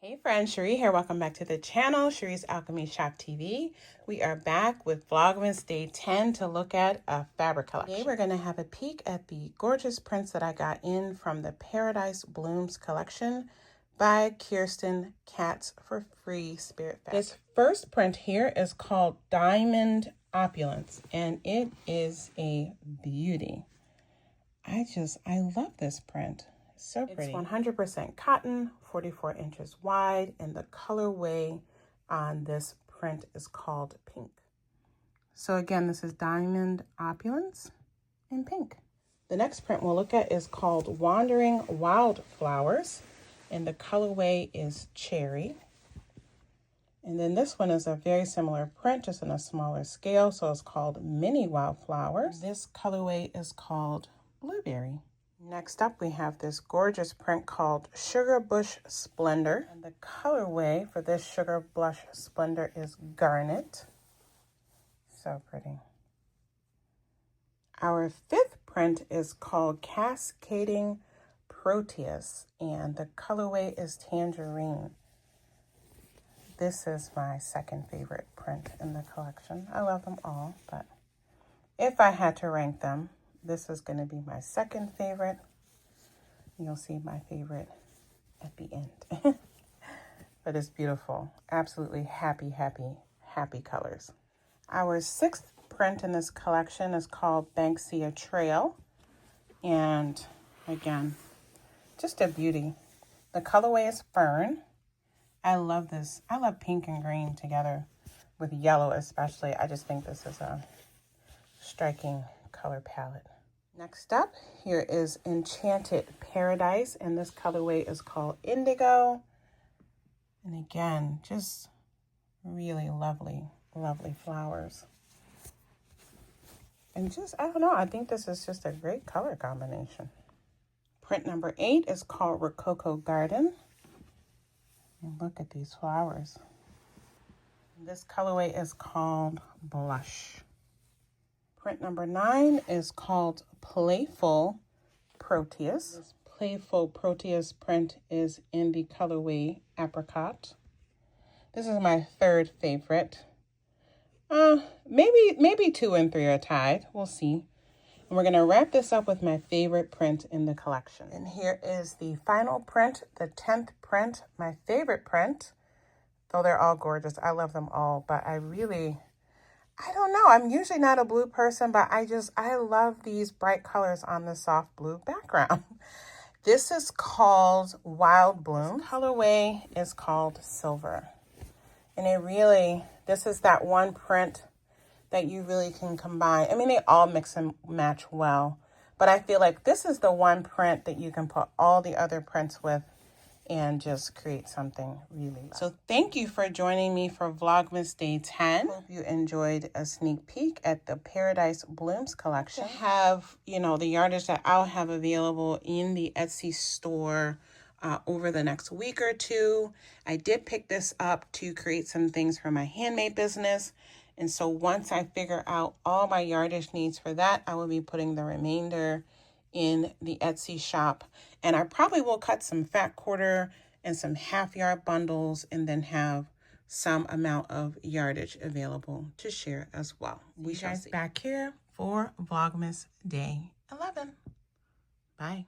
Hey friends, Cherie here. Welcome back to the channel, Cherie's Alchemy Shop TV. We are back with Vlogmas Day 10 to look at a fabric collection. Today we're going to have a peek at the gorgeous prints that I got in from the Paradise Blooms collection by Kirsten Katz for free Spirit Fabric. This first print here is called Diamond Opulence, and it is a beauty. I love this print. So pretty. It's 100% cotton, 44 inches wide, and the colorway on this print is called pink. So again, this is Diamond Opulence in pink. The next print we'll look at is called Wandering Wildflowers, and the colorway is cherry. And then this one is a very similar print, just in a smaller scale, so it's called Mini Wildflowers. This colorway is called Blueberry. Next up, we have this gorgeous print called Sugar Bush Splendor. And the colorway for this Sugar Bush Splendor is Garnet. So pretty. Our fifth print is called Cascading Proteus, and the colorway is Tangerine. This is my second favorite print in the collection. I love them all, but if I had to rank them, this is going to be my second favorite. You'll see my favorite at the end. But it's beautiful. Absolutely happy, happy, happy colors. Our sixth print in this collection is called Banksia Trail. And again, just a beauty. The colorway is Fern. I love this. I love pink and green together with yellow especially. I just think this is a striking color palette. Next up, here is Enchanted Paradise, and this colorway is called Indigo. And again, just really lovely, lovely flowers. And just, I don't know, I think this is just a great color combination. Print number 8 is called Rococo Garden. And look at these flowers. This colorway is called Blush. Print number 9 is called Playful Proteus. This Playful Proteus print is in the colorway Apricot. This is my third favorite. Maybe 2 and 3 are tied. We'll see. And we're going to wrap this up with my favorite print in the collection. And here is the final print, the 10th print, my favorite print. Though they're all gorgeous. I love them all, but I don't know. I'm usually not a blue person, but I love these bright colors on the soft blue background. This is called Wild Bloom. This colorway is called Silver. And this is that one print that you really can combine. I mean, they all mix and match well, but I feel like this is the one print that you can put all the other prints with and just create something really lovely. So thank you for joining me for Vlogmas Day 10. Hope you enjoyed a sneak peek at the Paradise Blooms collection. To have, the yardage that I'll have available in the Etsy store over the next week or two. I did pick this up to create some things for my handmade business. And so once I figure out all my yardage needs for that, I will be putting the remainder in the Etsy shop. And I probably will cut some fat quarter and some half yard bundles and then have some amount of yardage available to share as well. We shall see. Back here for Vlogmas Day 11. Bye.